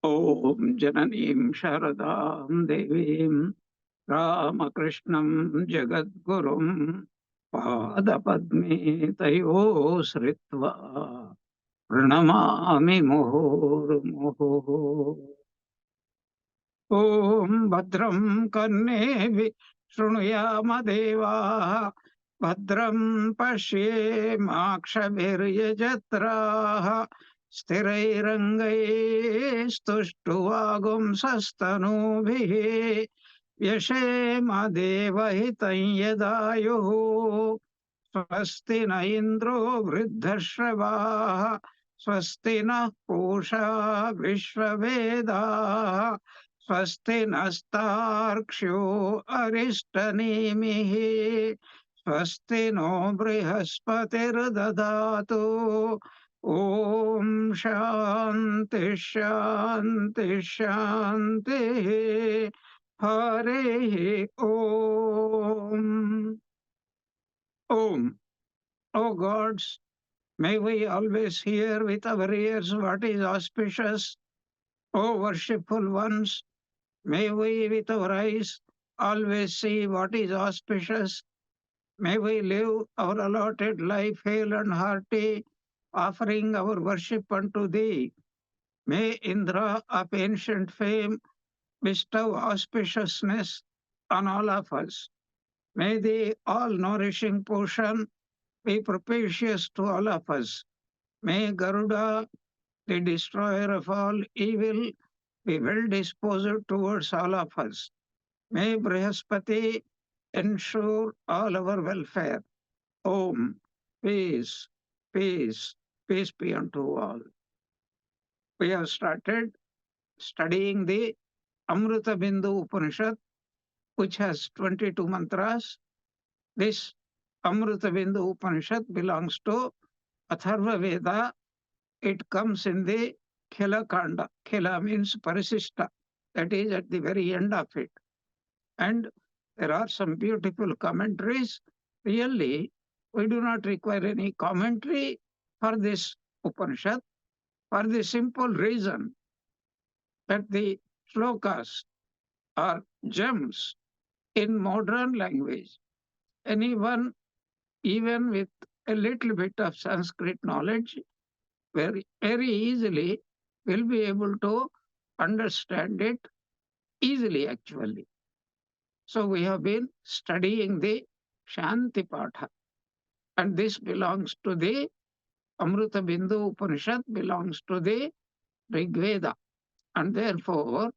Om Jananim Sharadam Devim Ramakrishnan Jagadgurum Padapadme Tayo Sritva Pranamami Muhurmuhu. Om Bhadram Karnevi Shrunuyama Deva Bhadram Pashye Makshabhiryajatraha Sthirairangai Stuštuvagum Sastanubhihi Vyashema Devahitam Yadayuhu Swasti na Indro Vriddhashravah Swasti na Pusha Vishwavedah Swasti nastarkshu aristanimihi Swasti no brihaspatirdadatu Om Shanti Shanti Shanti Hare Om. Om. O gods, may we always hear with our ears what is auspicious. O worshipful ones, may we with our eyes always see what is auspicious. May we live our allotted life hale and hearty, offering our worship unto thee. May Indra of ancient fame bestow auspiciousness on all of us. May the all-nourishing portion be propitious to all of us. May Garuda, the destroyer of all evil, be well disposed towards all of us. May Brihaspati ensure all our welfare. Om, peace, peace, peace be unto all. We have started studying the Amrita Bindu Upanishad, which has 22 mantras. This Amrita Bindu Upanishad belongs to Atharva Veda. It comes in the Khela Kanda. Khela means Parisishta. That is at the very end of it. And there are some beautiful commentaries. Really, we do not require any commentary for this Upanishad for the simple reason that the shlokas are gems in modern language. Anyone, even with a little bit of Sanskrit knowledge, very easily will be able to understand it easily, actually. So we have been studying the Shanti Patha, and this belongs to the Amrita Bindu Upanishad, belongs to the Rig Veda, and therefore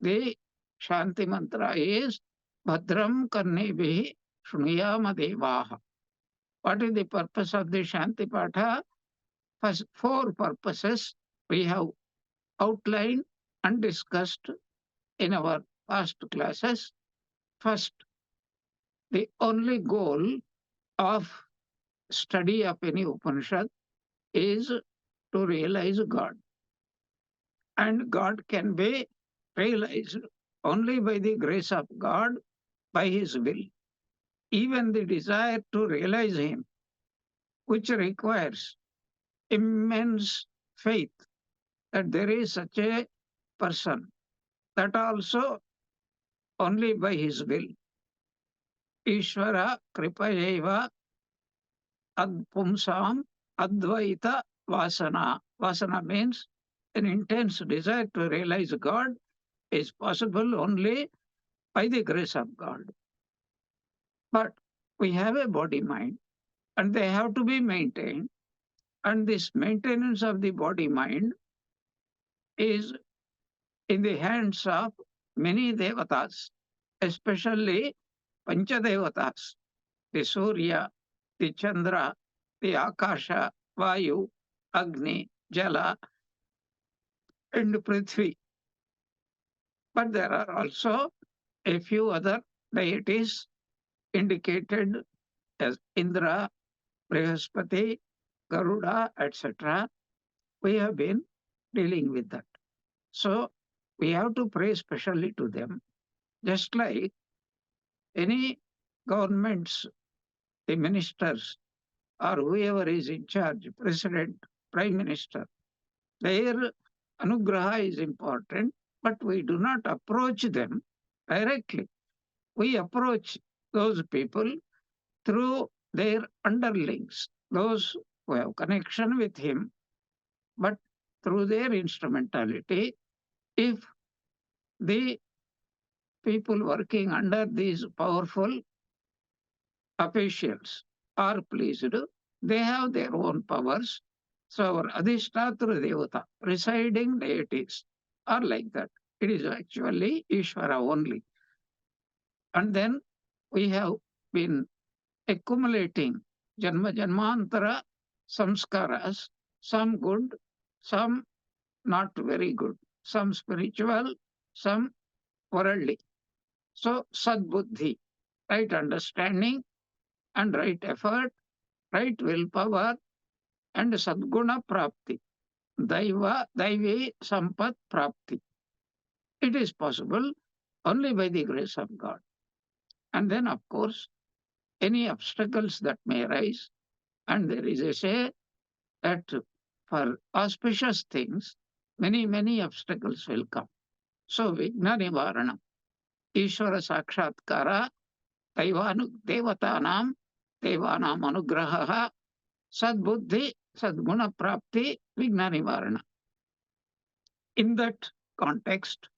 the Shanti mantra is Bhadram Karnebihi Shrunuyama Devaha. What is the purpose of the Shanti Patha? First, four purposes we have outlined and discussed in our past classes. First, the only goal of study of any Upanishad is to realize God. And God can be realized only by the grace of God, by His will. Even the desire to realize Him, which requires immense faith that there is such a person, that also only by His will. Ishvara kripayeva adpumsam advaita vasana. Vasana means an intense desire to realize God is possible only by the grace of God. But we have a body mind, and they have to be maintained. And this maintenance of the body mind is in the hands of many devatas, especially Panchadevatas, the Surya, the Chandra, the Akasha, Vayu, Agni, Jala, and Prithvi. But there are also a few other deities indicated as Indra, Brihaspati, Garuda, etc. We have been dealing with that. So we have to pray specially to them, just like any governments, the ministers, or whoever is in charge, president, prime minister, their Anugraha is important, but we do not approach them directly. We approach those people through their underlings, those who have connection with him, but through their instrumentality. If the people working under these powerful officials are pleased, they have their own powers. So our Adhishtatra Devata, residing deities, are like that. It is actually Ishvara only. And then we have been accumulating Janma Janmantara samskaras, some good, some not very good, some spiritual, some worldly. So Sadbuddhi, right understanding and right effort, right willpower, and Sadguna Prapti, Daivi Sampat Prapti. It is possible only by the grace of God. And then, of course, any obstacles that may arise, and there is a say that for auspicious things, many obstacles will come. So, Vigna Nivarana, Ishvara Sakshatkara, Devatanam, Devanam Anugraha, Sadbuddhi, Sadguna Prapti, Vigna Nivarana. In that context,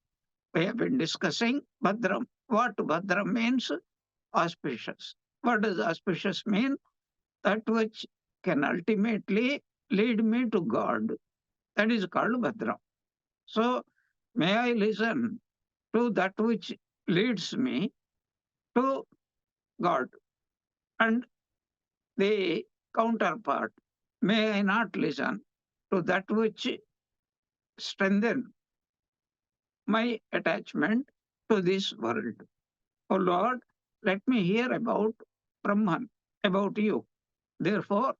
we have been discussing Bhadram. What Bhadram means? Auspicious. What does auspicious mean? That which can ultimately lead me to God. That is called Bhadram. So, may I listen to that which leads me to God. And the counterpart, may I not listen to that which strengthens my attachment to this world. Oh Lord, let me hear about Brahman, about you. Therefore,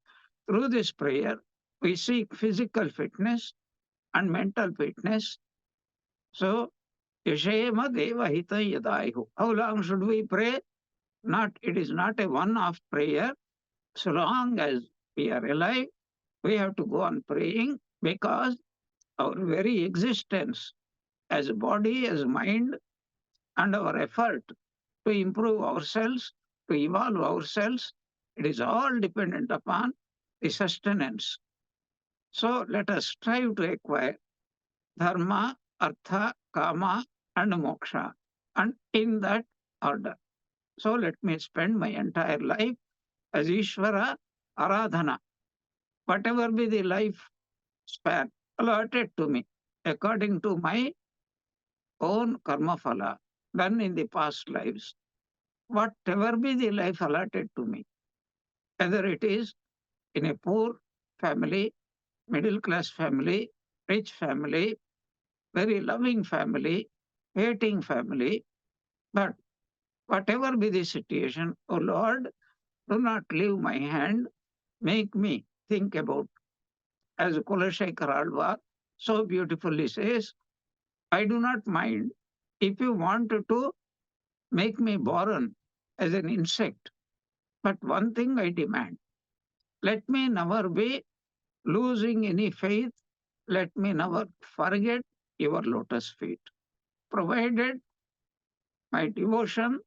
through this prayer, we seek physical fitness and mental fitness. So, Yashema Deva Hita Yadaihu. How long should we pray? Not, it is not a one-off prayer. So long as we are alive, we have to go on praying because our very existence as a body, as mind, and our effort to improve ourselves, to evolve ourselves, it is all dependent upon the sustenance. So let us strive to acquire dharma, artha, kama, and moksha, and in that order. So let me spend my entire life as Ishvara Aradhana, whatever be the life span allotted to me, according to my own karma phala done in the past lives, whatever be the life allotted to me, whether it is in a poor family, middle class family, rich family, very loving family, hating family, but whatever be the situation, O Lord, do not leave my hand, make me think about, as Kulashekar Alvar so beautifully says, I do not mind if you wanted to make me born as an insect, but one thing I demand, let me never be losing any faith, let me never forget your lotus feet. Provided my devotion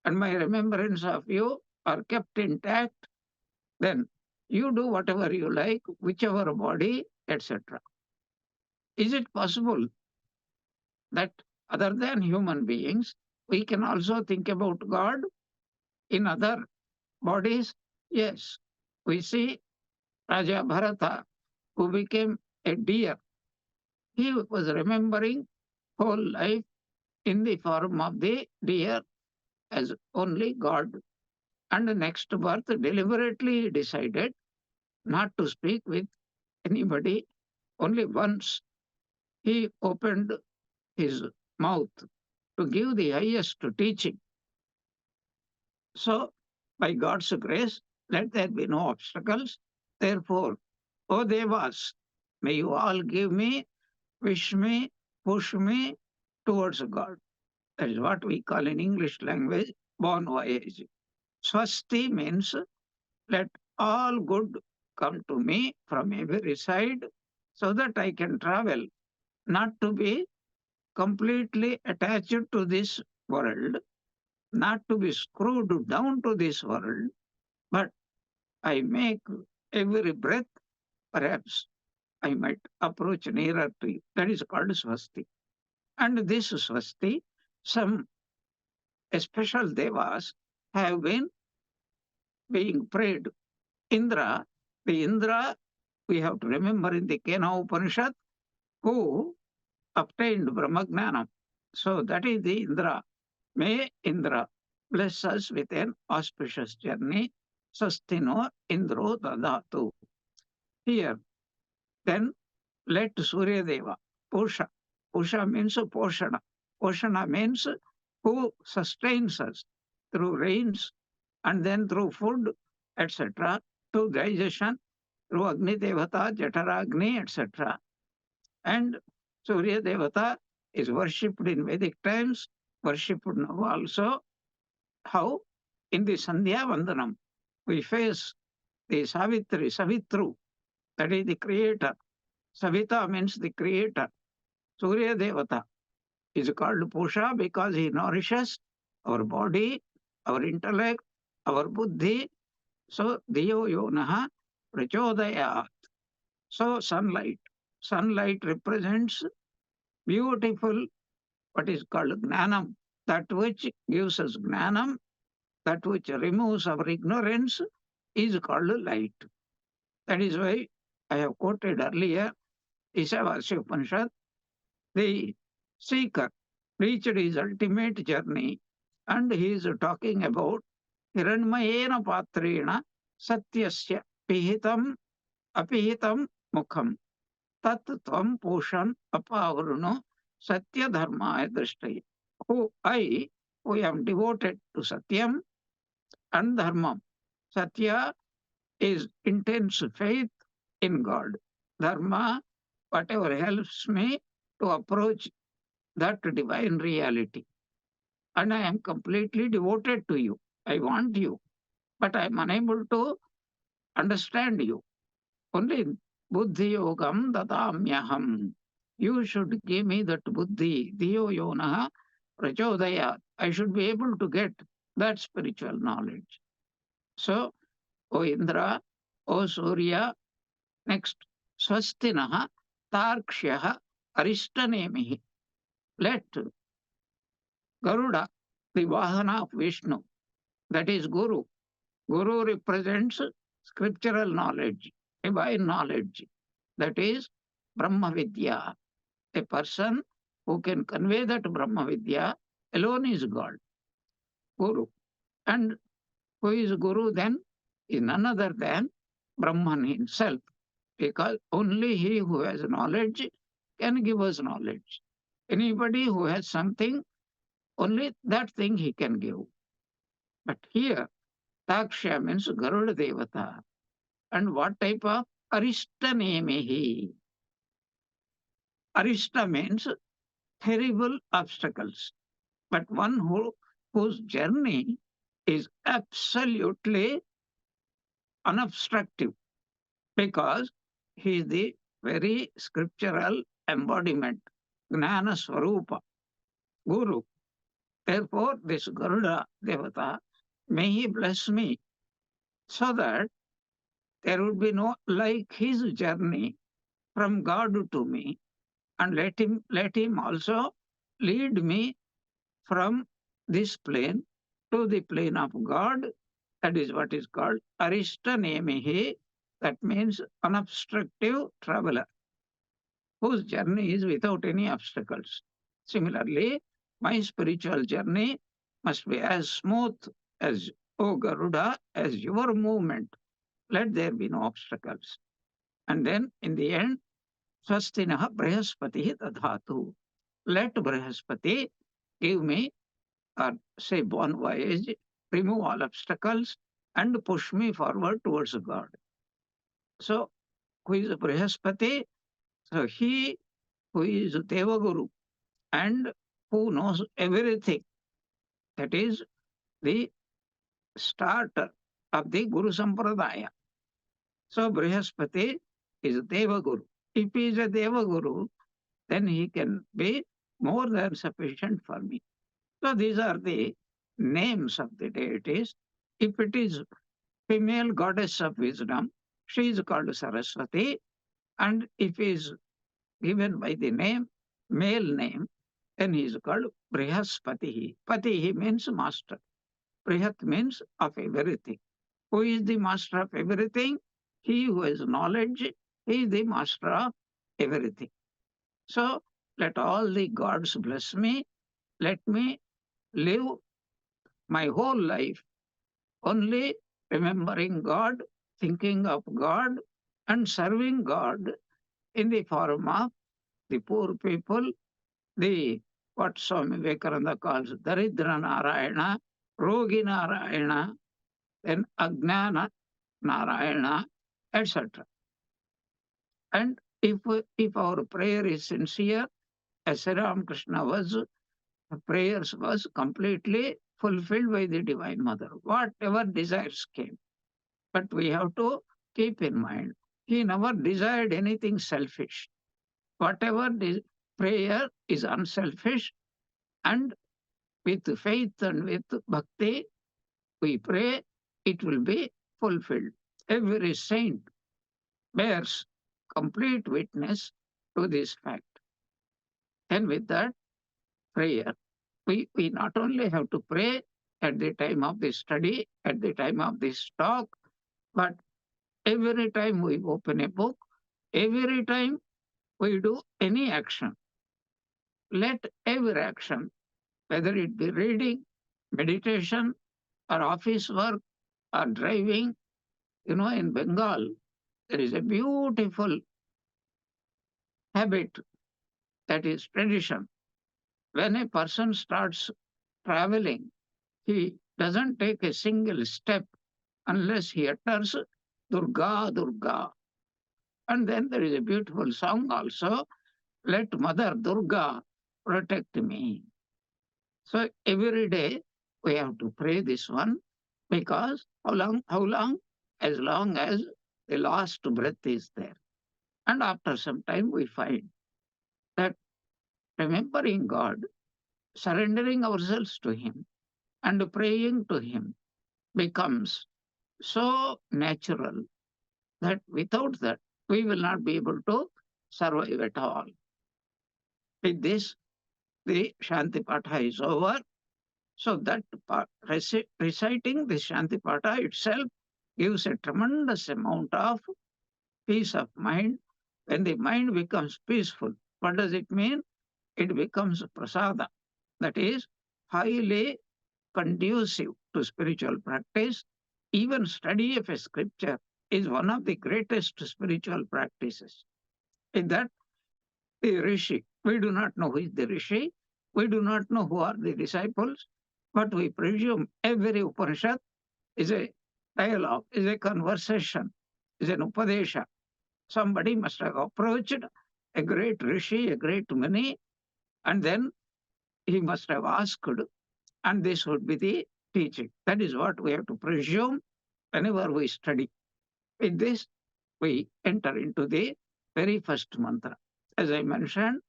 and my remembrance of you are kept intact, then you do whatever you like, whichever body, etc. Is it possible that other than human beings, we can also think about God in other bodies? Yes. We see Raja Bharata, who became a deer. He was remembering whole life in the form of the deer as only God. And the next birth deliberately decided not to speak with anybody. Only once he opened his mouth to give the highest teaching. So, by God's grace, let there be no obstacles. Therefore, O Devas, may you all give me, wish me, push me towards God. That is what we call in English language bon voyage. Swasti means let all good come to me from every side so that I can travel not to be completely attached to this world, not to be screwed down to this world, but I make every breath, perhaps I might approach nearer to you. That is called swasti. And this swasti, some special devas have been being prayed. Indra, the Indra, we have to remember in the Kena Upanishad, who obtained Brahmagnanam. So that is the Indra. May Indra bless us with an auspicious journey. Sastino Indro Dadatu. Here, then let Surya Deva, Pusha. Pusha means Poshana. Poshana means who sustains us through rains and then through food, etc., to digestion, through Agni Devata, Jataragni, etc. And Surya Devata is worshipped in Vedic times, worshipped now also. How? In the Sandhya Vandanam, we face the Savitri, Savitru, that is the creator. Savita means the creator. Surya Devata is called Pusha because he nourishes our body, our intellect, our buddhi. So, Diyo Yonaha Prachodayat. So, sunlight. Sunlight represents beautiful, what is called Gnanam, that which gives us Gnanam, that which removes our ignorance, is called light. That is why I have quoted earlier, Isavasya Upanishad, the seeker reached his ultimate journey, and he is talking about Hiranmayena Patrena Satyasya Pihitam Apihitam Mukham Tat Tvam Poshan Apavaruno Satya Dharmaya Drishtai. Who am devoted to Satyam and Dharmam. Satya is intense faith in God. Dharma, whatever helps me to approach that divine reality. And I am completely devoted to you. I want you, but I am unable to understand you. Only buddhi yogam dadamyaham. You should give me that buddhi, diyo yonaha prachodayat. I should be able to get that spiritual knowledge. So, O Indra, O Surya, next, swastinaha tarkshyah arishtanemihi. Let Garuda, the Vahana of Vishnu, that is Guru. Guru represents scriptural knowledge, divine knowledge. That is Brahma Vidya. A person who can convey that Brahma Vidya alone is God, Guru. And who is Guru then? Is none other than Brahman himself, because only he who has knowledge can give us knowledge. Anybody who has something, only that thing he can give. But here, Taksha means Garuda Devata. And what type of Arishta Nemehi? Arishta means terrible obstacles, but one whose journey is absolutely unobstructive because he is the very scriptural embodiment, Gnana Swarupa, Guru. Therefore, this Garuda Devata, may he bless me so that there would be no like his journey from God to me, and let him also lead me from this plane to the plane of God. That is what is called Arishta Nemehi. That means unobstructive traveler, whose journey is without any obstacles. Similarly, my spiritual journey must be as smooth as, O Garuda, as your movement. Let there be no obstacles. And then in the end, Swastinaha Brihaspati Dadhatu. Let Brihaspati give me, or say, bon voyage, remove all obstacles, and push me forward towards God. So, who is Brihaspati? So, he who is Devaguru and who knows everything. That is the starter of the Guru Sampradaya. So, Brihaspati is Devaguru. If he is a Devaguru, then he can be more than sufficient for me. So these are the names of the deities. If it is female goddess of wisdom, she is called Saraswati. And if he is given by the name, male name, then he is called Brihaspati. Pati means master. Brihat means of everything. Who is the master of everything? He who has knowledge, he is the master of everything. So let all the gods bless me. Let me live my whole life only remembering God, thinking of God, and serving God in the form of the poor people, the what Swami Vivekananda calls Daridra Narayana, Rogi Narayana, then Ajnana Narayana, etc. And if our prayer is sincere, as Sri Ramakrishna was, prayers was completely fulfilled by the Divine Mother. Whatever desires came. But we have to keep in mind, he never desired anything selfish. Whatever prayer is unselfish, and with faith and with bhakti, we pray, it will be fulfilled. Every saint bears complete witness to this fact. And with that prayer, we not only have to pray at the time of the study, at the time of this talk, but every time we open a book, every time we do any action, let every action, whether it be reading, meditation, or office work, or driving, in Bengal, there is a beautiful habit, that is tradition. When a person starts traveling, he doesn't take a single step unless he utters Durga, Durga. And then there is a beautiful song also, let Mother Durga protect me. So every day we have to pray this one, because how long? How long? As long as the last breath is there. And after some time we find that remembering God, surrendering ourselves to Him, and praying to Him becomes so natural that without that we will not be able to survive at all. With this, the Shanti Patha is over. So that reciting the Shanti Patha itself gives a tremendous amount of peace of mind. When the mind becomes peaceful, what does it mean? It becomes prasada. That is highly conducive to spiritual practice. Even study of a scripture is one of the greatest spiritual practices. In that, the Rishi, we do not know who is the Rishi, we do not know who are the disciples, but we presume every Upanishad is a dialogue, is a conversation, is an Upadesha. Somebody must have approached a great Rishi, a great Muni, and then he must have asked, and this would be the teaching. That is what we have to presume whenever we study. With this, we enter into the very first mantra. As I mentioned,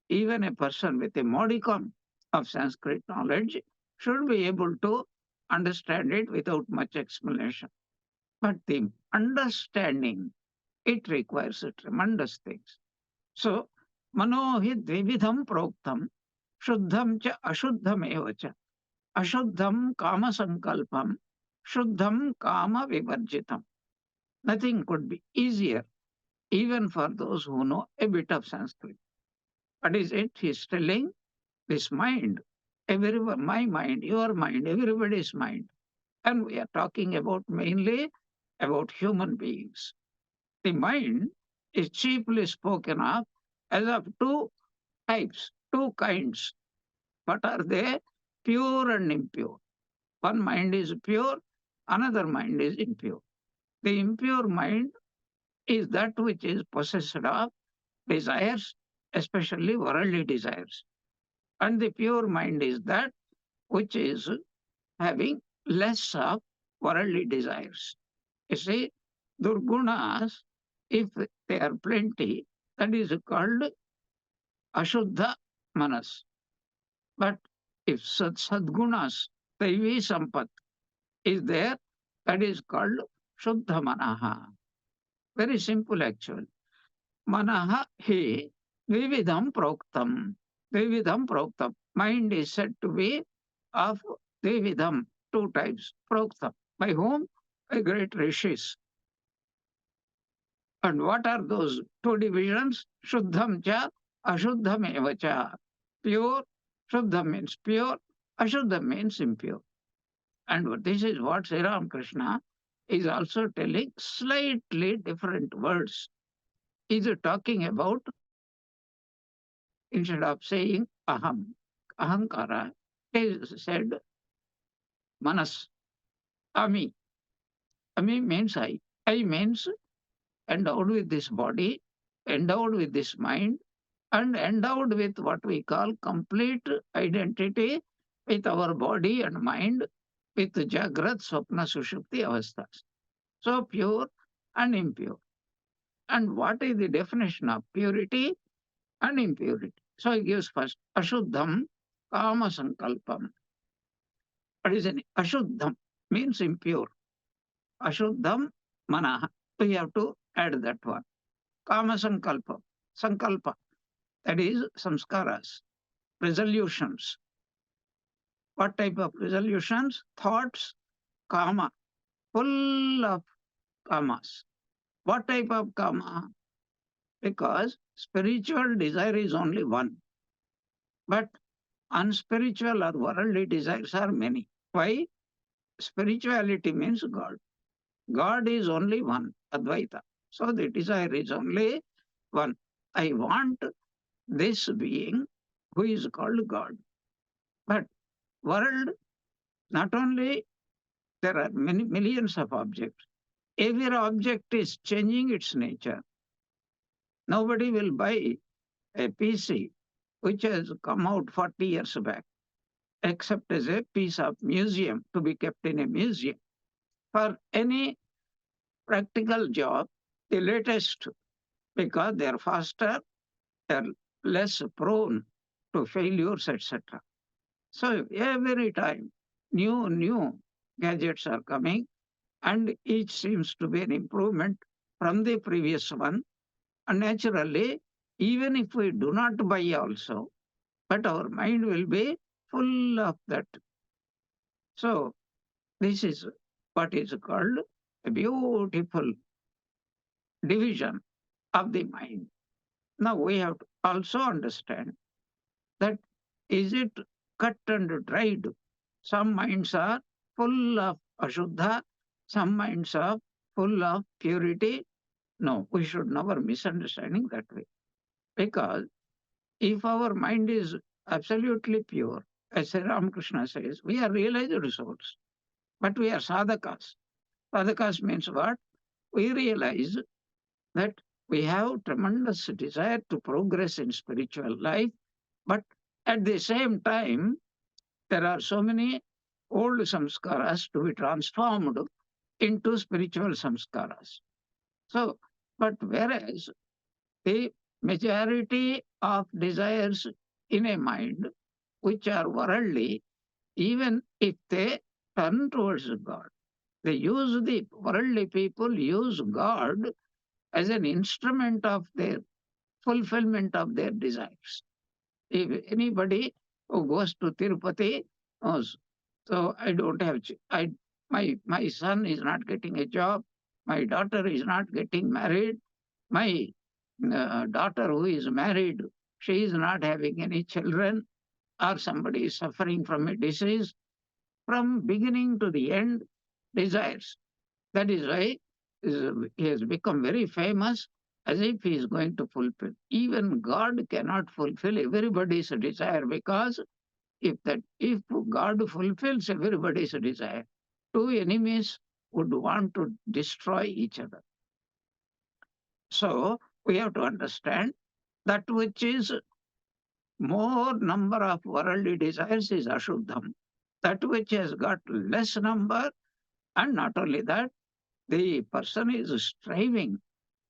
even a person with a modicum of Sanskrit knowledge should be able to understand it without much explanation. But the understanding, it requires tremendous things. So, manohi dvividham proktam, shuddham cha ashuddham evacha, ashuddham kama sankalpam, shuddham kama vivarjitam. Nothing could be easier, even for those who know a bit of Sanskrit. What is it? He's telling this mind, everyone, my mind, your mind, everybody's mind. And we are talking about mainly about human beings. The mind is chiefly spoken of as of two types, two kinds. What are they? Pure and impure. One mind is pure, another mind is impure. The impure mind is that which is possessed of desires, especially worldly desires. And the pure mind is that which is having less of worldly desires. You see, durgunas, if they are plenty, that is called Ashuddha Manas. But if Sadgunas, Daivi Sampat is there, that is called Shuddha Manaha. Very simple actually. Manaha he Vividham Proktam. Vividham Proktam. Mind is said to be of Vividham, two types. Proktam. By whom? By great rishis. And what are those two divisions? Shuddham cha, Ashuddham eva cha. Pure, Shuddham means pure, Ashuddham means impure. And this is what Sri Ramakrishna is also telling slightly different words. He's talking about, instead of saying aham, ahankara, he said manas, ami. Ami means I. I means endowed with this body, endowed with this mind, and endowed with what we call complete identity with our body and mind, with Jagrat, Swapna, Sushupti avasthas. So pure and impure. And what is the definition of purity and impurity? So he gives first Ashuddham Kama Sankalpam. What is an Ashuddham? Means impure. Ashuddham Manaha. We have to add that one. Kama Sankalpam. Sankalpa. That is samskaras, resolutions. What type of resolutions? Thoughts, kama, full of kamas. What type of kama? Because spiritual desire is only one, but unspiritual or worldly desires are many. Why? Spirituality means God. God is only one, Advaita. So the desire is only one. I want this being who is called God. But world, not only there are many millions of objects. Every object is changing its nature. Nobody will buy a PC which has come out 40 years back, except as a piece of museum to be kept in a museum. For any practical job, the latest, because they are faster, they are less prone to failures, etc. So every time new gadgets are coming, and each seems to be an improvement from the previous one. And naturally, even if we do not buy also, but our mind will be full of that. So this is what is called a beautiful division of the mind. Now we have to also understand that is it cut and dried? Some minds are full of ashuddha, some minds are full of purity. No, we should never misunderstanding that way. Because if our mind is absolutely pure, as Sri Ramakrishna says, we are realized souls, but we are sadhakas. Sadhakas means what? We realize that we have tremendous desire to progress in spiritual life, but at the same time, there are so many old samskaras to be transformed into spiritual samskaras. So, but whereas the majority of desires in a mind which are worldly, even if they turn towards God, they use the worldly people use God as an instrument of their fulfillment of their desires. If anybody who goes to Tirupati knows, so I don't have, my son is not getting a job, my daughter is not getting married, my daughter who is married, she is not having any children, or somebody is suffering from a disease, from beginning to the end, desires. That is why he has become very famous as if he is going to fulfill. Even God cannot fulfill everybody's desire because if God fulfills everybody's desire, two enemies would want to destroy each other. So we have to understand that which is more number of worldly desires is Ashuddham. That which has got less number, and not only that, the person is striving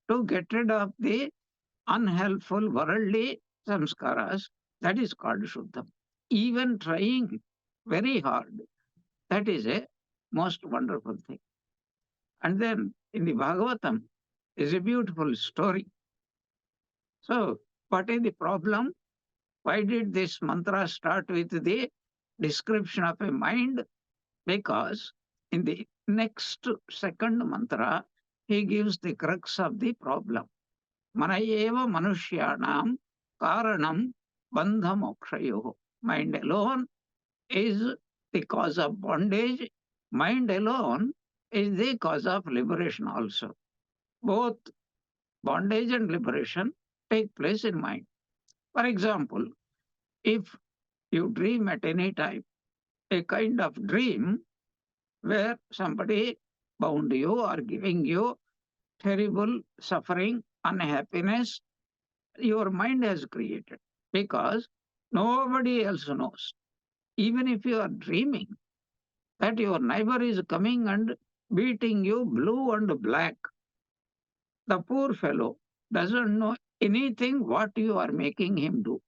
to get rid of the unhelpful worldly samskaras, that is called Shuddham. Even trying very hard, that is a most wonderful thing. And then in the Bhagavatam is a beautiful story. So, what is the problem? Why did this mantra start with the description of a mind? Because in the next second mantra, he gives the crux of the problem. Manayeva manushyanam karanam bandha mokshayoh. Mind alone is the cause of bondage. Mind alone is the cause of liberation also. Both bondage and liberation take place in mind. For example, if you dream at any time, a kind of dream where somebody bound you or giving you terrible suffering, unhappiness, your mind has created because nobody else knows. Even if you are dreaming that your neighbor is coming and beating you blue and black, the poor fellow doesn't know anything what you are making him do.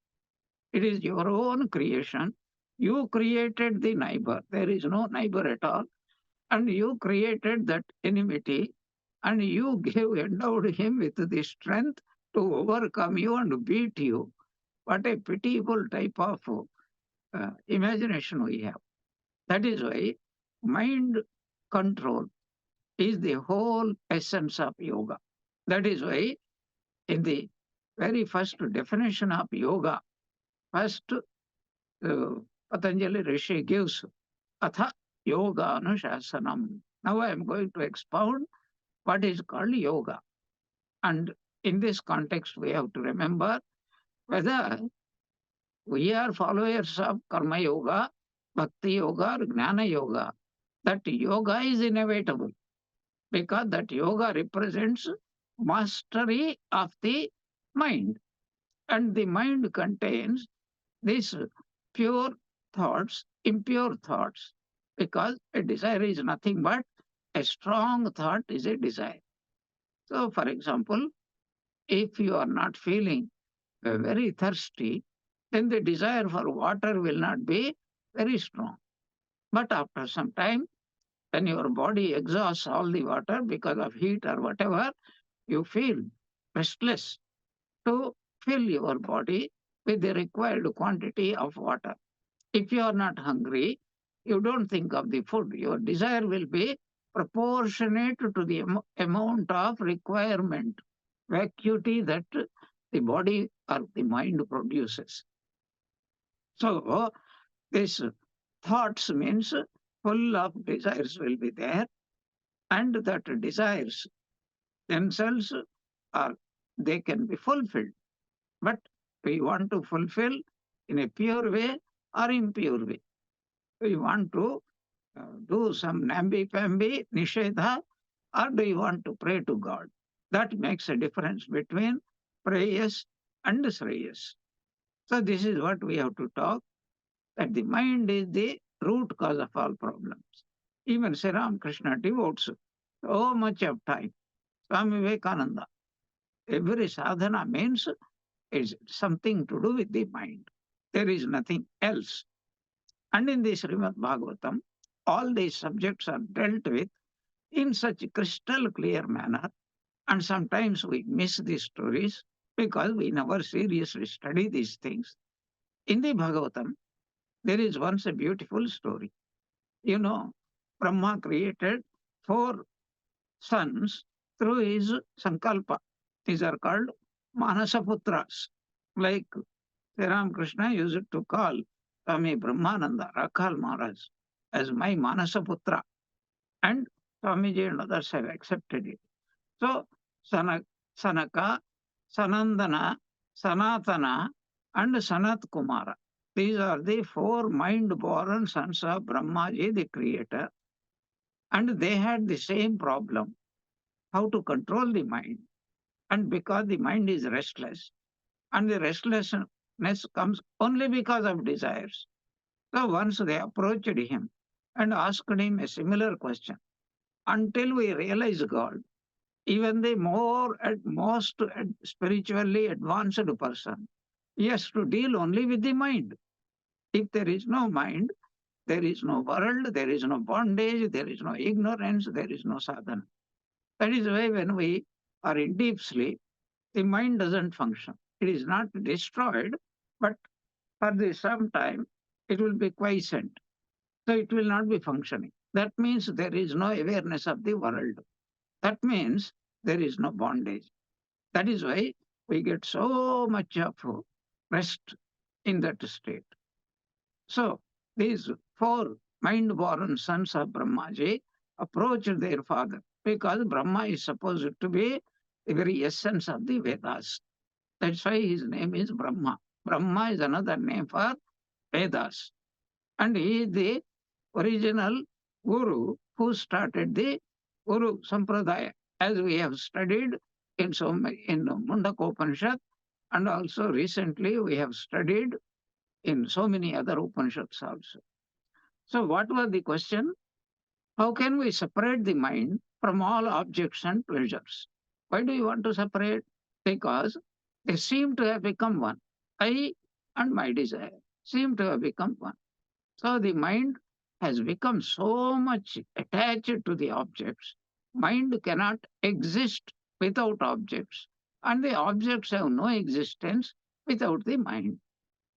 It is your own creation. You created the neighbor. There is no neighbor at all. And you created that enmity and you endowed him with the strength to overcome you and beat you. What a pitiable type of imagination we have. That is why mind control is the whole essence of yoga. That is why in the very first definition of yoga, first Patanjali Rishi gives Atha Yoga Anushasanam. Now I am going to expound what is called yoga. And in this context, we have to remember whether we are followers of Karma Yoga, Bhakti Yoga, or Jnana Yoga. That yoga is inevitable because that yoga represents mastery of the mind. And the mind contains these pure thoughts, impure thoughts, because a desire is nothing but a strong thought is a desire. So, for example, if you are not feeling very thirsty, then the desire for water will not be very strong. But after some time, when your body exhausts all the water because of heat or whatever, you feel restless to fill your body with the required quantity of water. If you are not hungry, you don't think of the food. Your desire will be proportionate to the amount of requirement, vacuity that the body or the mind produces. So, this thoughts means full of desires will be there, and that desires themselves are they can be fulfilled. But we want to fulfill in a pure way or impure way. We want to do some namby-pamby, nishedha, or do you want to pray to God? That makes a difference between prayas and shreyas. So this is what we have to talk, that the mind is the root cause of all problems. Even Sri Ramakrishna devotes so much of time. Swami Vivekananda, every sadhana means it's something to do with the mind. There is nothing else. And in the Srimad Bhagavatam, all these subjects are dealt with in such a crystal clear manner. And sometimes we miss these stories because we never seriously study these things. In the Bhagavatam, there is once a beautiful story. You know, Brahma created four sons through his Sankalpa. These are called Manasaputras. Like Sri Ramakrishna used to call Swami Brahmananda, Rakhal Maharaj, as my Manasaputra. And Swamiji and others have accepted it. So, Sanaka, Sanandana, Sanatana, and Sanat Kumara. These are the four mind-born sons of Brahmaji, the creator. And they had the same problem, how to control the mind. And because the mind is restless, and the restlessness comes only because of desires. So once they approached him and asked him a similar question. Until we realize God, even the most spiritually advanced person He has to deal only with the mind. If there is no mind, there is no world, there is no bondage, there is no ignorance, there is no sadhana. That is why when we are in deep sleep, the mind doesn't function. It is not destroyed, but for the some time it will be quiescent. So it will not be functioning. That means there is no awareness of the world. That means there is no bondage. That is why we get so much of rest in that state. So these four mind-born sons of Brahmaji approached their father because Brahma is supposed to be the very essence of the Vedas. That's why his name is Brahma. Brahma is another name for Vedas. And he is the original guru who started the Guru Sampradaya, as we have studied in so many, in Mundaka Upanishad, and also recently we have studied in so many other Upanishads also. So, what was the question? How can we separate the mind from all objects and pleasures? Why do you want to separate? Because they seem to have become one. I and my desire seem to have become one. So the mind has become so much attached to the objects. Mind cannot exist without objects, and the objects have no existence without the mind.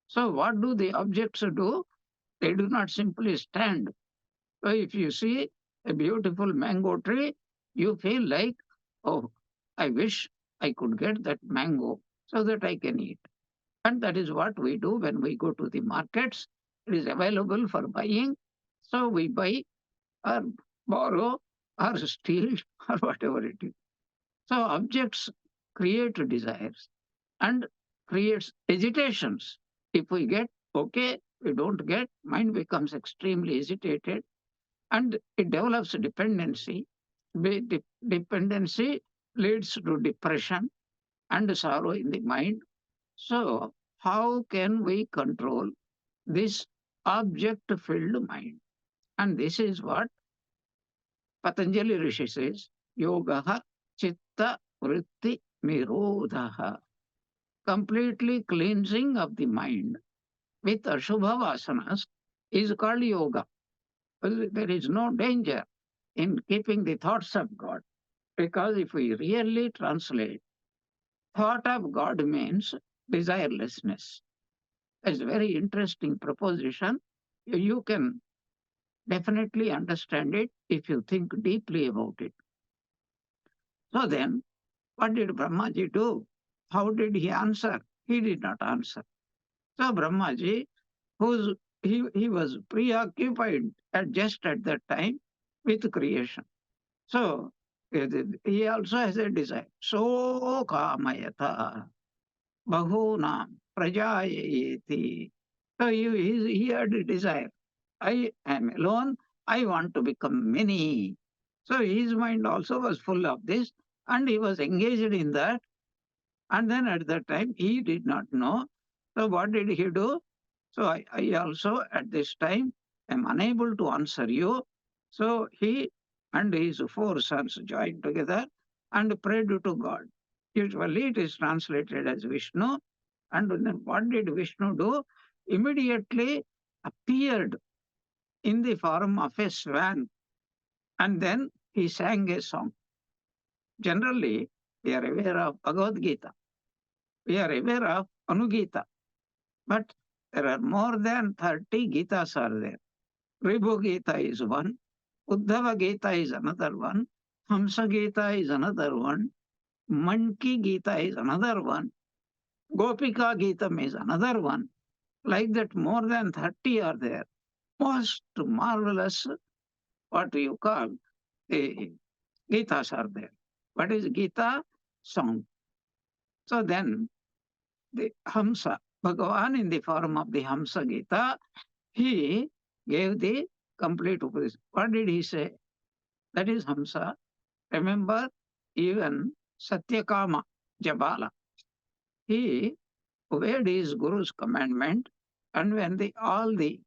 So, what do the objects do? They do not simply stand. So, if you see a beautiful mango tree, you feel like, oh, I wish I could get that mango so that I can eat. And that is what we do when we go to the markets. It is available for buying. So we buy or borrow or steal or whatever it is. So objects create desires and creates agitations. If we get, okay, we don't get, mind becomes extremely agitated and it develops dependency. Dependency leads to depression and sorrow in the mind. So, how can we control this object filled mind? And this is what Patanjali Rishi says Yoga Chitta Vritti Nirodha. Completely cleansing of the mind with Ashubha Vasanas is called yoga. There is no danger in keeping the thoughts of God. Because if we really translate, thought of God means desirelessness. It's a very interesting proposition. You can definitely understand it if you think deeply about it. So then, what did Brahmaji do? How did he answer? He did not answer. So Brahmaji, he was preoccupied just at that time with creation. So he also has a desire. So kamayata bahunam prajayeti. So he had a desire. I am alone. I want to become many. So his mind also was full of this, and he was engaged in that. And then at that time, he did not know. So what did he do? So I also at this time am unable to answer you. So he and his four sons joined together and prayed to God. Usually it is translated as Vishnu. And then what did Vishnu do? Immediately appeared in the form of a swan. And then he sang a song. Generally, we are aware of Bhagavad Gita. We are aware of Anugita. But there are more than 30 Gitas are there. Ribhu Gita is one. Uddhava Gita is another one. Hamsa Gita is another one. Manki Gita is another one. Gopika Gita is another one. Like that, more than 30 are there. Most marvelous, what you call, the Gitas are there. What is Gita? Song. So then, the Hamsa, Bhagavan in the form of the Hamsa Gita, he gave the complete Upadesh. What did he say? That is Hamsa. Remember, even Satyakama Jabala, he obeyed his Guru's commandment, and when all the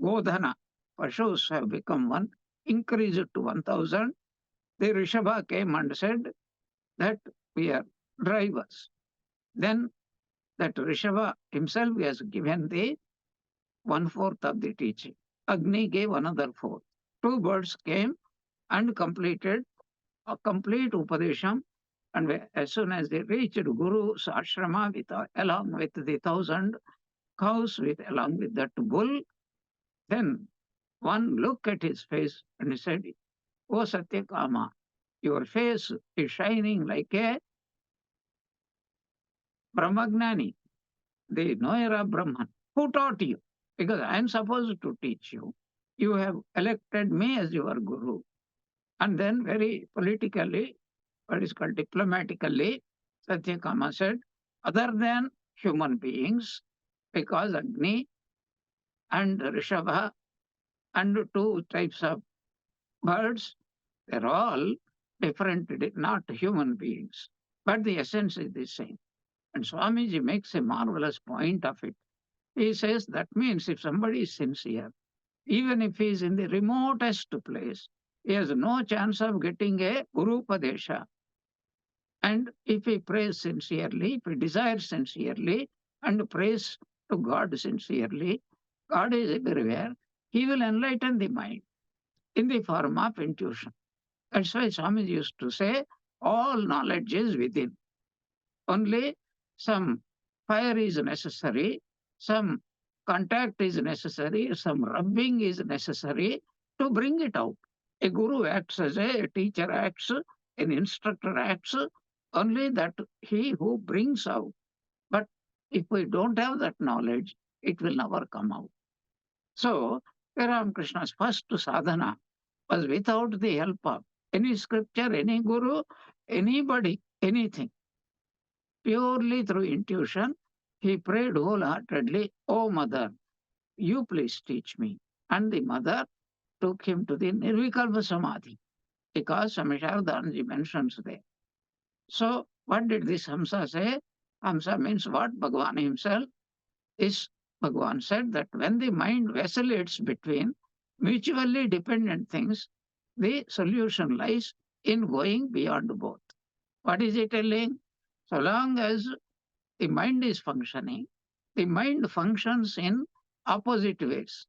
Godhana Pashus have become one, increased to 1,000, the Rishabha came and said that we are drivers. Then that Rishabha himself has given the 1/4 of the teaching. Agni gave another fourth. Two birds came and completed a complete Upadesham. And as soon as they reached Guru's ashrama along with the 1,000 cows, along with that bull, then one looked at his face and he said, "O Satyakama, your face is shining like a Brahmagnani, the knower of Brahman. Who taught you? Because I am supposed to teach you. You have elected me as your guru." And then, very politically, what is called diplomatically, Satyakama said, "Other than human beings, because Agni and Rishabha and two types of birds, they're all different, not human beings. But the essence is the same." And Swamiji makes a marvelous point of it. He says that means if somebody is sincere, even if he is in the remotest place, he has no chance of getting a Guru Padesha. And if he prays sincerely, if he desires sincerely, and prays to God sincerely, God is everywhere. He will enlighten the mind in the form of intuition. That's why Swami used to say, all knowledge is within. Only some fire is necessary, some contact is necessary, some rubbing is necessary to bring it out. A guru acts as a teacher acts, an instructor acts, only that he who brings out. But if we don't have that knowledge, it will never come out. So, Krishna's first sadhana was without the help of any scripture, any guru, anybody, anything. Purely through intuition, he prayed wholeheartedly, "Oh, mother, you please teach me." And the mother took him to the Nirvikalpa Samadhi, because Swami Shardanji mentions there. So, what did this Hamsa say? Hamsa means what? Bhagavan himself is. Bhagavan said that when the mind vacillates between mutually dependent things, the solution lies in going beyond both. What is he telling? So long as the mind is functioning, the mind functions in opposite ways.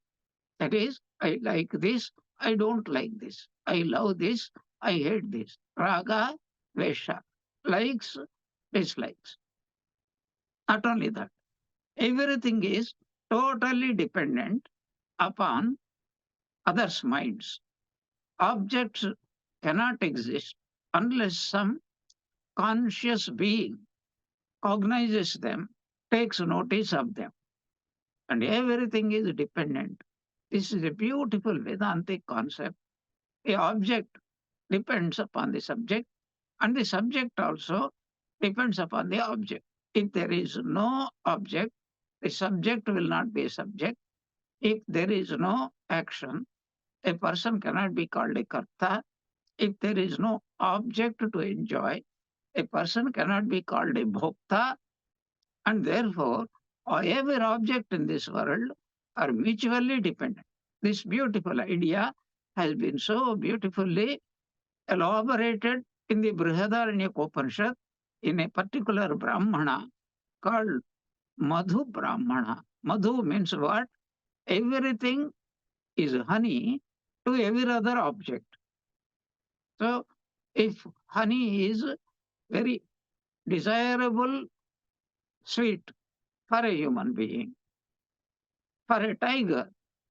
That is, I like this, I don't like this. I love this, I hate this. Raga, Vesha, likes, dislikes. Not only that, everything is totally dependent upon others' minds. Objects cannot exist unless some conscious being cognizes them, takes notice of them. And everything is dependent. This is a beautiful Vedantic concept. The object depends upon the subject, and the subject also depends upon the object. If there is no object, the subject will not be a subject. If there is no action, a person cannot be called a karta. If there is no object to enjoy, a person cannot be called a bhokta. And therefore, every object in this world are mutually dependent. This beautiful idea has been so beautifully elaborated in the Brihadaranyaka Upanishad in a particular Brahmana called Madhu Brahmana. Madhu means what? Everything is honey to every other object. So, if honey is very desirable sweet for a human being, for a tiger,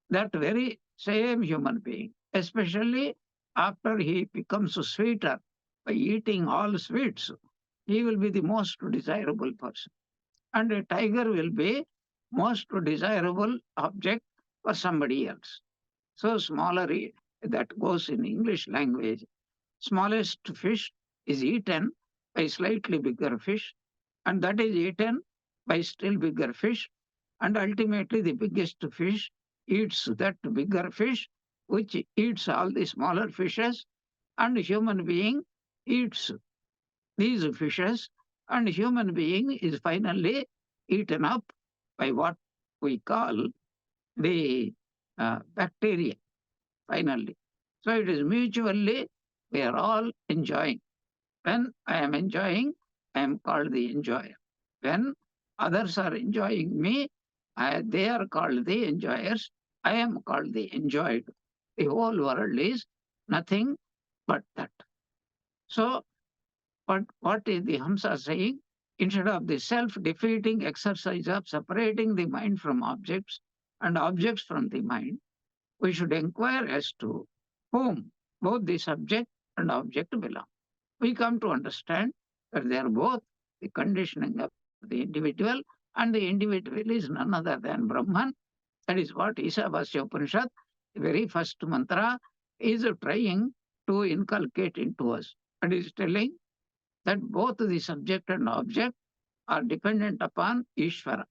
that very same human being, especially after he becomes sweeter by eating all sweets, he will be the most desirable person. And a tiger will be most desirable object for somebody else. So smaller, that goes in English language, smallest fish is eaten by slightly bigger fish, and that is eaten by still bigger fish, and ultimately the biggest fish eats that bigger fish, which eats all the smaller fishes, and human being eats these fishes, and human being is finally eaten up by what we call the bacteria, finally. So it is mutually, we are all enjoying. When I am enjoying, I am called the enjoyer. When Others are enjoying me. They are called the enjoyers. I am called the enjoyed. The whole world is nothing but that. So, what is the Hamsa saying? Instead of the self defeating exercise of separating the mind from objects and objects from the mind, we should inquire as to whom both the subject and object belong. We come to understand that they are both the conditioning of the individual, and the individual is none other than Brahman. That is what Ishavasya Upanishad, the very first mantra, is trying to inculcate into us. It is telling that both the subject and object are dependent upon Ishvara.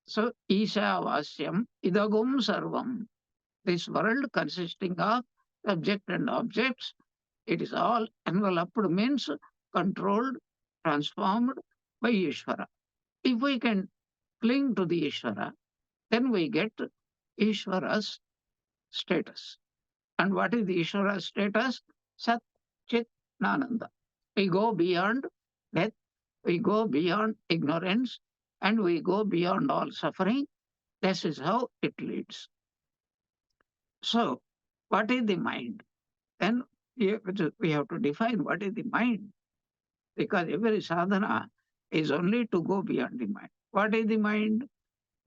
So, Ishavasyam idagum sarvam. This world consisting of subject and objects, it is all enveloped, means controlled, transformed by Ishvara. If we can cling to the Ishvara, then we get Ishvara's status. And what is the Ishvara's status? Sat Chit Nananda. We go beyond death, we go beyond ignorance, and we go beyond all suffering. This is how it leads. So, what is the mind? Then we have to define what is the mind, because every sadhana is only to go beyond the mind. What is the mind?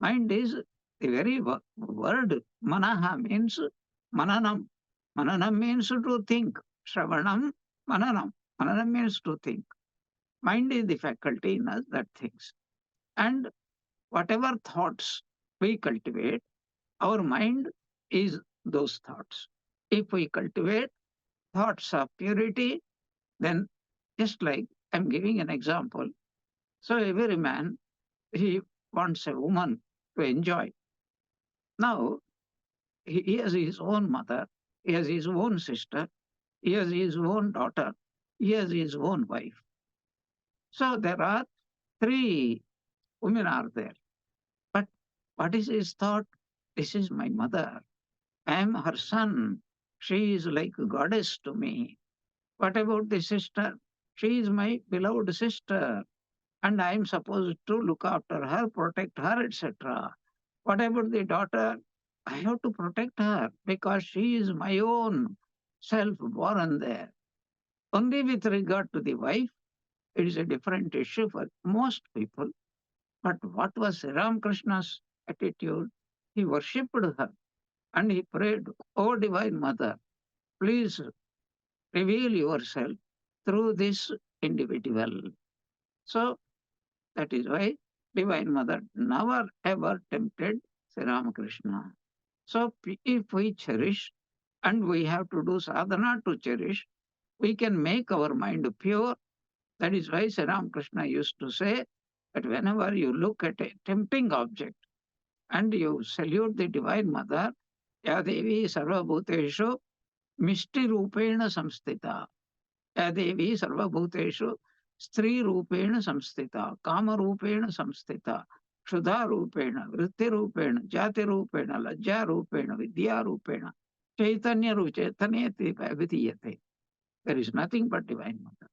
Mind is the very word. Manaha means mananam. Mananam means to think. Shravanam, mananam. Mananam means to think. Mind is the faculty in us that thinks. And whatever thoughts we cultivate, our mind is those thoughts. If we cultivate thoughts of purity, then just like I'm giving an example. So every man, he wants a woman to enjoy. Now, he has his own mother, he has his own sister, he has his own daughter, he has his own wife. So there are three women are there. But what is his thought? This is my mother. I am her son. She is like a goddess to me. What about the sister? She is my beloved sister, and I am supposed to look after her, protect her, etc. What about the daughter? I have to protect her because she is my own self born there. Only with regard to the wife, it is a different issue for most people. But what was Ramakrishna's attitude? He worshipped her and he prayed, O Divine Mother, please reveal yourself through this individual. So that is why Divine Mother never ever tempted Sri Ramakrishna. So if we cherish, and we have to do sadhana to cherish, we can make our mind pure. That is why Sri Ramakrishna used to say that whenever you look at a tempting object and you salute the Divine Mother, Ya Devi Sarvabhuteshu Mishti Rupena Samstita. Ya Devi Sarvabhuteshu Stri Rupena Samstita, Kama Rupena Samstita, Shudha Rupena, Vritti Rupena, Jati Rupena, Lajja Rupena, Vidya Rupena, Chaitanya Ruchetanyati Vidiyate. There is nothing but Divine Mother.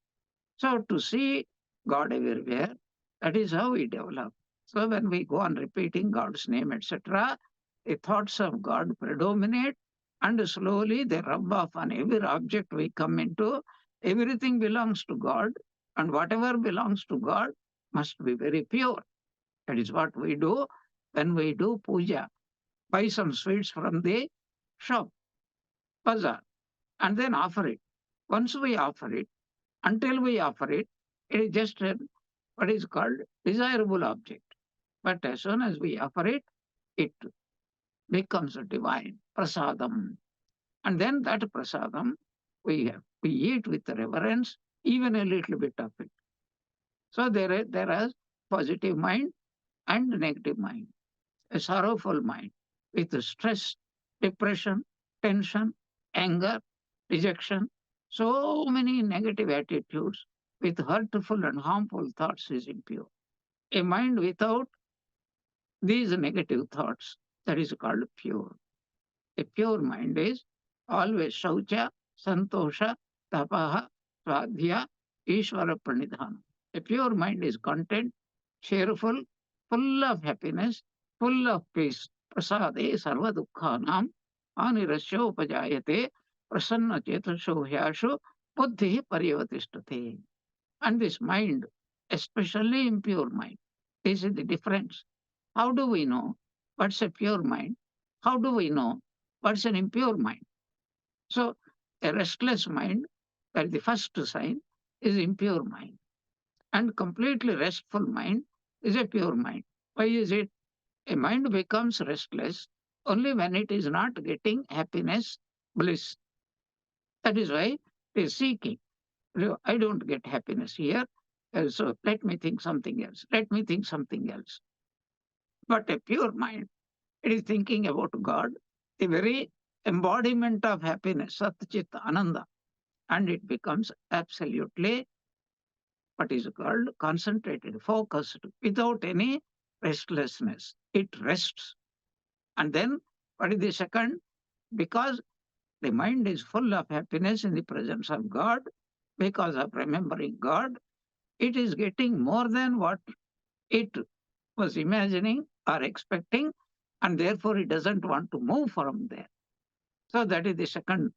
So to see God everywhere, that is how we develop. So when we go on repeating God's name, etc., the thoughts of God predominate, and slowly they rub off on every object we come into. Everything belongs to God, and whatever belongs to God must be very pure. That is what we do when we do puja. Buy some sweets from the shop, bazaar, and then offer it. Once we offer it, until we offer it, it is just what is called desirable object. But as soon as we offer it, it becomes a divine prasadam. And then that prasadam, we eat with reverence, even a little bit of it. So there is positive mind and negative mind, a sorrowful mind with stress, depression, tension, anger, rejection, so many negative attitudes with hurtful and harmful thoughts is impure. A mind without these negative thoughts, that is called pure. A pure mind is always shaucha, santosha, tapaha, swadhya, ishvara pranidhana. A pure mind is content, cheerful, full of happiness, full of peace. Prasade sarva dukkhanam anirasya upajayate prasanna chetasho hyasho buddhi paryavatishtate. And this mind, especially impure mind, this is the difference. How do we know what's a pure mind? How do we know what's an impure mind? So, a restless mind, that the first sign, is impure mind. And completely restful mind is a pure mind. Why is it? A mind becomes restless only when it is not getting happiness, bliss. That is why it is seeking. I don't get happiness here, so let me think something else. Let me think something else. But a pure mind, it is thinking about God, the very embodiment of happiness, Sat Chit Ananda, and it becomes absolutely what is called concentrated, focused, without any restlessness. It rests. And then, what is the second? Because the mind is full of happiness in the presence of God, because of remembering God, it is getting more than what it was imagining or expecting, and therefore it doesn't want to move from there. So that is the second.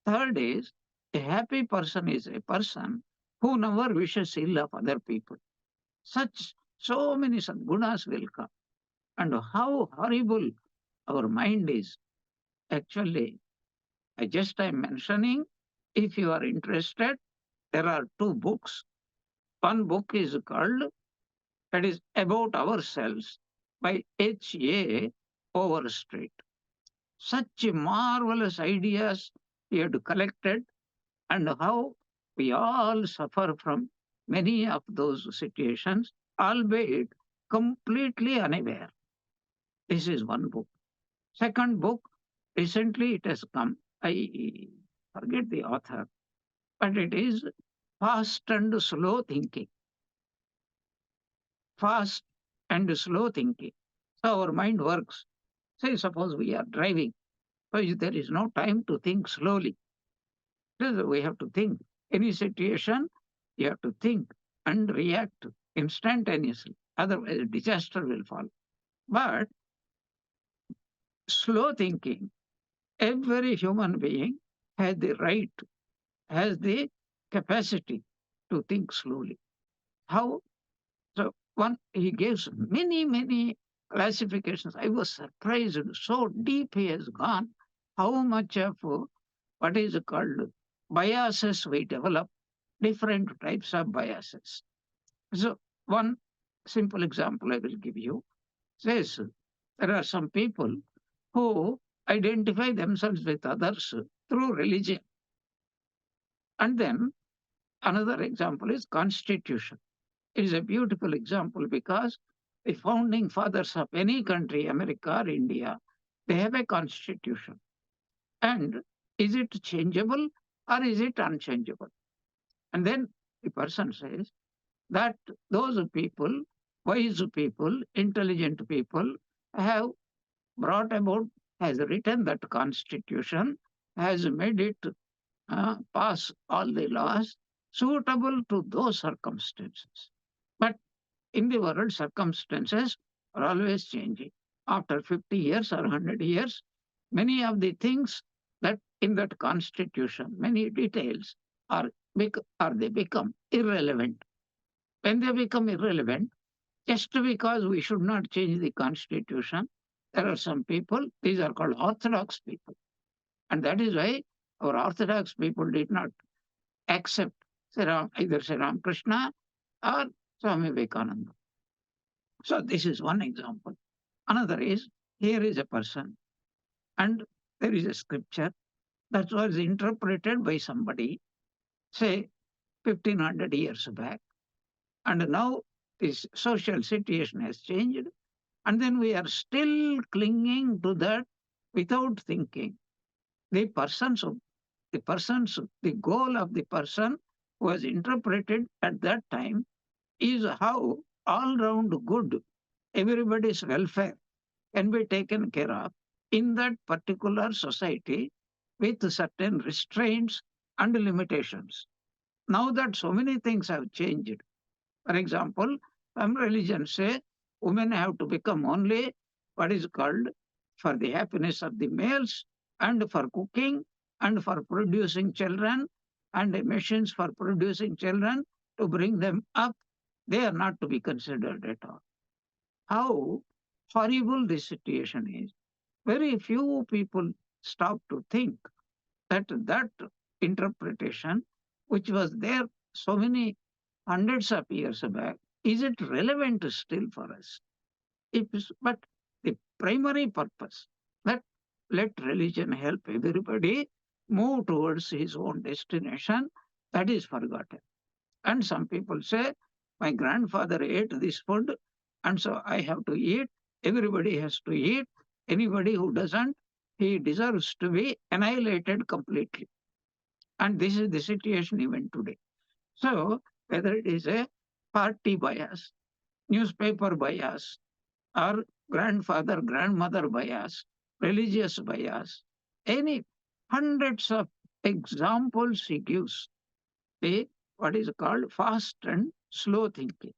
Third is a happy person is a person who never wishes ill of other people. Such so many sadgunas will come. And how horrible our mind is. Actually, I'm mentioning, if you are interested, there are two books. One book is called, that is About Ourselves by H.A. Overstreet. Such marvelous ideas he had collected, and how we all suffer from many of those situations, albeit completely unaware. This is one book. Second book, recently it has come. I forget the author, but it is Fast and Slow Thinking. Fast and slow thinking. So our mind works. Say, suppose we are driving, so there is no time to think slowly. We have to think. Any situation, you have to think and react instantaneously. Otherwise, disaster will follow. But slow thinking, every human being has the right, has the capacity to think slowly. How? So one, he gives many, many classifications. I was surprised, so deep he has gone, how much of what is called biases we develop, different types of biases. So one simple example I will give you says there are some people who identify themselves with others through religion. And then another example is constitution. It is a beautiful example because the founding fathers of any country, America or India, they have a constitution. And is it changeable or is it unchangeable? And then the person says that those people, wise people, intelligent people, have brought about, has written that constitution, has made it pass all the laws suitable to those circumstances. But in the world, circumstances are always changing. After 50 years or 100 years, many of the things that in that constitution, many details are, are they become irrelevant. When they become irrelevant, just because we should not change the constitution, there are some people, these are called orthodox people. And that is why our orthodox people did not accept either Sri Ram Krishna or Swami Vivekananda. So this is one example. Another is, here is a person and there is a scripture that was interpreted by somebody, say 1500 years back. And now this social situation has changed. And then we are still clinging to that without thinking. The persons, the goal of the person was interpreted at that time is how all round good, everybody's welfare can be taken care of in that particular society with certain restraints and limitations. Now that so many things have changed, for example, some religions say women have to become only what is called for the happiness of the males and for cooking and for producing children and machines for producing children to bring them up. They are not to be considered at all. How horrible this situation is. Very few people stop to think that that interpretation, which was there so many hundreds of years back, is it relevant still for us? But the primary purpose that let religion help everybody move towards his own destination, that is forgotten. And some people say, my grandfather ate this food, and so I have to eat. Everybody has to eat. Anybody who doesn't, he deserves to be annihilated completely. And this is the situation even today. So, whether it is a party bias, newspaper bias, or grandfather, grandmother bias, religious bias, any hundreds of examples he gives, the what is called fast and slow thinking.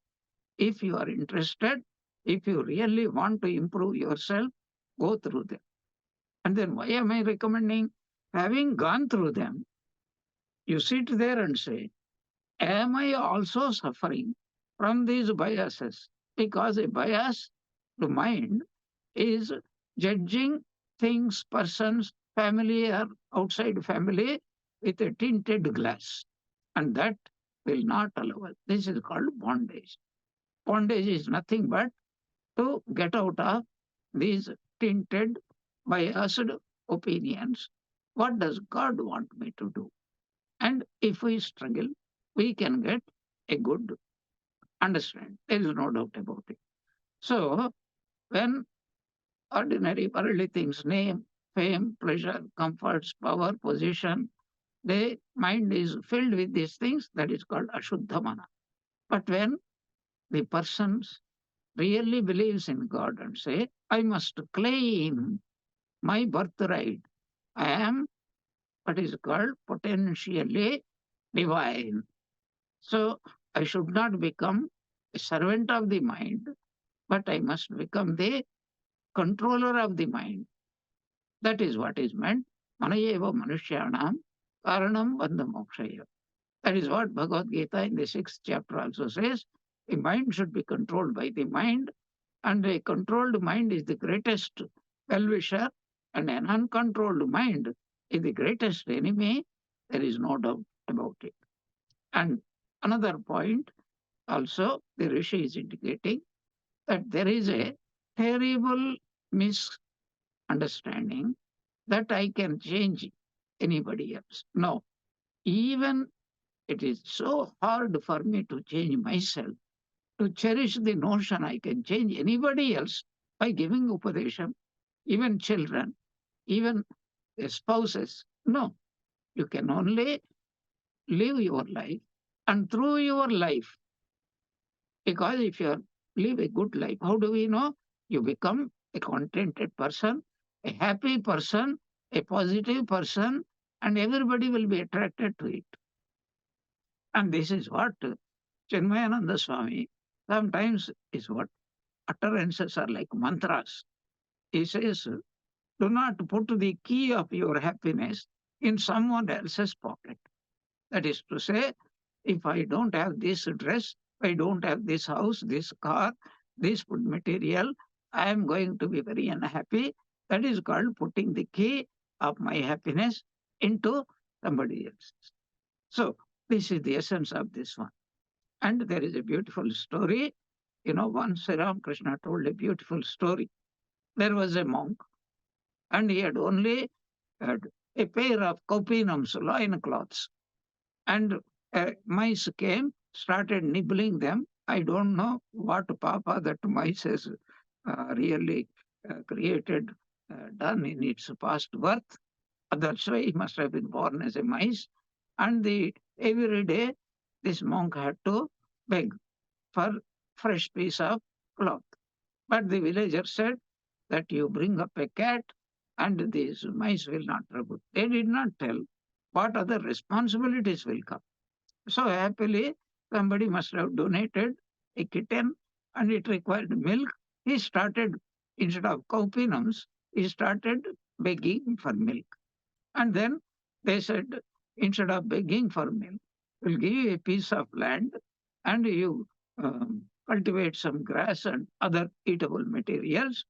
If you are interested, if you really want to improve yourself, go through them. And then why am I recommending? Having gone through them, you sit there and say, am I also suffering from these biases? Because a bias to mind is judging things, persons, family, or outside family with a tinted glass. And that will not allow us. This is called bondage. Bondage is nothing but to get out of these tinted, biased opinions. What does God want me to do? And if we struggle, we can get a good understanding. There is no doubt about it. So, when ordinary worldly things, name, fame, pleasure, comforts, power, position, the mind is filled with these things, that is called Ashuddha Mana. But when the person really believes in God and say, I must claim my birthright. I am what is called potentially divine. So I should not become a servant of the mind, but I must become the controller of the mind. That is what is meant. Manayeva Manushyanam Karanam Bandha Mokshaya. That is what Bhagavad Gita in the sixth chapter also says. The mind should be controlled by the mind, and a controlled mind is the greatest well wisher, and an uncontrolled mind is the greatest enemy. There is no doubt about it. And another point also, the Rishi is indicating that there is a terrible misunderstanding that I can change anybody else. No, even it is so hard for me to change myself, to cherish the notion I can change anybody else by giving upadesham, even children, even spouses. No, you can only live your life, and through your life, because if you live a good life, how do we know? You become a contented person, a happy person, a positive person, and everybody will be attracted to it. And this is what Chinmayananda Swami sometimes is what utterances are like mantras. He says, do not put the key of your happiness in someone else's pocket. That is to say, if I don't have this dress, I don't have this house, this car, this food material, I am going to be very unhappy. That is called putting the key of my happiness into somebody else. So, this is the essence of this one. And there is a beautiful story. Once Ram Krishna told a beautiful story. There was a monk, and he had only had a pair of kopinams, loin cloths. And mice came, started nibbling them. I don't know what papa that mice has really created, done in its past birth. That's why he must have been born as a mice. And every day, this monk had to beg for fresh piece of cloth. But the villager said that you bring up a cat and these mice will not trouble. They did not tell what other responsibilities will come. So happily, somebody must have donated a kitten, and it required milk. He started, instead of cowpinums, he started begging for milk. And then they said, instead of begging for milk, we'll give you a piece of land and you cultivate some grass and other eatable materials.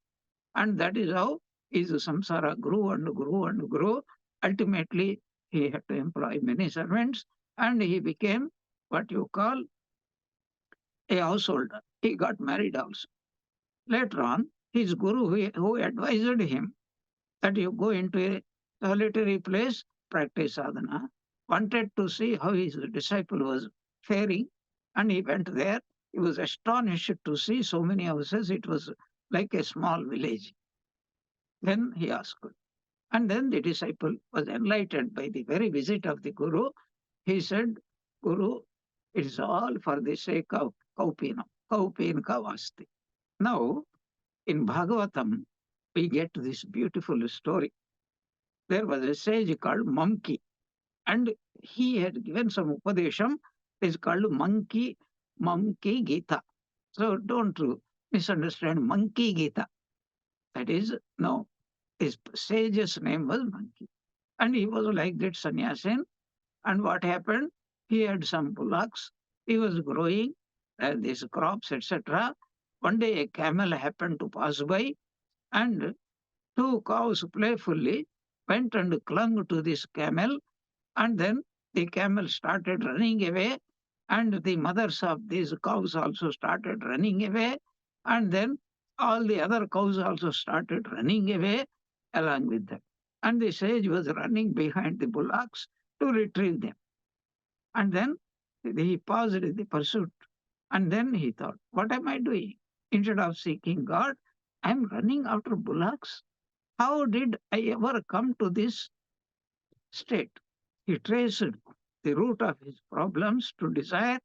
And that is how his samsara grew and grew and grew. Ultimately, he had to employ many servants and he became what you call a householder. He got married also. Later on, his guru, who advised him that you go into a solitary place, practice sadhana, wanted to see how his disciple was faring, and he went there. He was astonished to see so many houses. It was like a small village. Then he asked, and then the disciple was enlightened by the very visit of the Guru. He said, Guru, it is all for the sake of Kaupina, Kaupin Kavasti. Now, in Bhagavatam, we get this beautiful story. There was a sage called Monkey, and he had given some Upadesham. It's called Monkey Gita. So don't misunderstand Monkey Gita. That is, no, his sage's name was Monkey. And he was like that sannyasin. And what happened? He had some bullocks. He was growing these crops, etc. One day a camel happened to pass by, and two cows playfully went and clung to this camel, and then the camel started running away, and the mothers of these cows also started running away, and then all the other cows also started running away along with them. And the sage was running behind the bullocks to retrieve them. And then he paused in the pursuit. And then he thought, what am I doing? Instead of seeking God, I'm running after bullocks. How did I ever come to this state? He traced the root of his problems to desire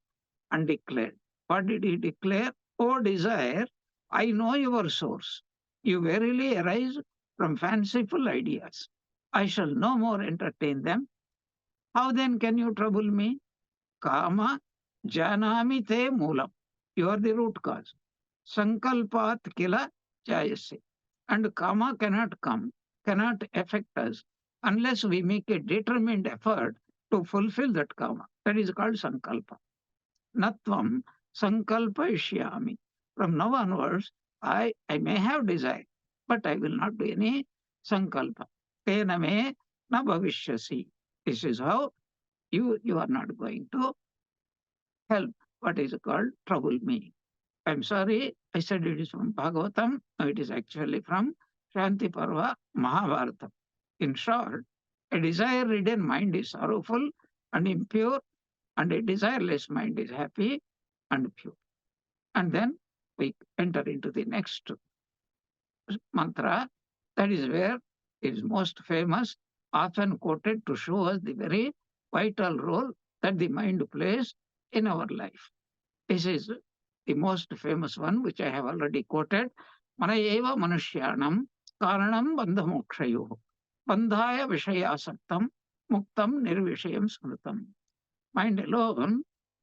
and declared. What did he declare? O desire, I know your source. You verily arise from fanciful ideas. I shall no more entertain them. How then can you trouble me? Kama janami te moolam. You are the root cause. Sankalpat kila jayase. And karma cannot come, cannot affect us unless we make a determined effort to fulfill that karma. That is called sankalpa. Natvam sankalpa ishyami. From now onwards, I may have desire, but I will not do any sankalpa. Tena me na bhavishyasi. This is how you are not going to help what is called trouble me. I'm sorry, I said it is from Bhagavatam. No, it is actually from Shanti Parva Mahabharata. In short, a desire ridden mind is sorrowful and impure, and a desireless mind is happy and pure. And then we enter into the next mantra. That is where it is most famous, often quoted to show us the very vital role that the mind plays in our life. This is the most famous one, which I have already quoted. Manayeva manushyanam karanam bandhamokshayo. Bandhaya vishayasaktam muktam nirvishayam smritam. Mind alone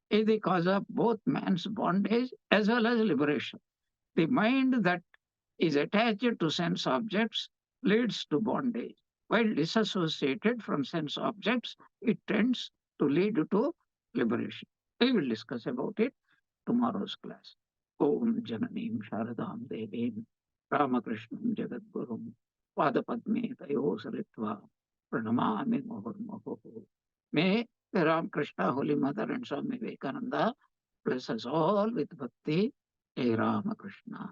is the cause of both man's bondage as well as liberation. The mind that is attached to sense objects leads to bondage, while disassociated from sense objects, it tends to lead to liberation. We will discuss about it tomorrow's class. Om Jananim Sharadam Devim Ramakrishnam Jagadgurum Padapadme Tayo Saritva Pranamami Mohurmoho. May the Ramakrishna Holy Mother and Swami Vivekananda bless us all with bhakti. Jai Ramakrishna.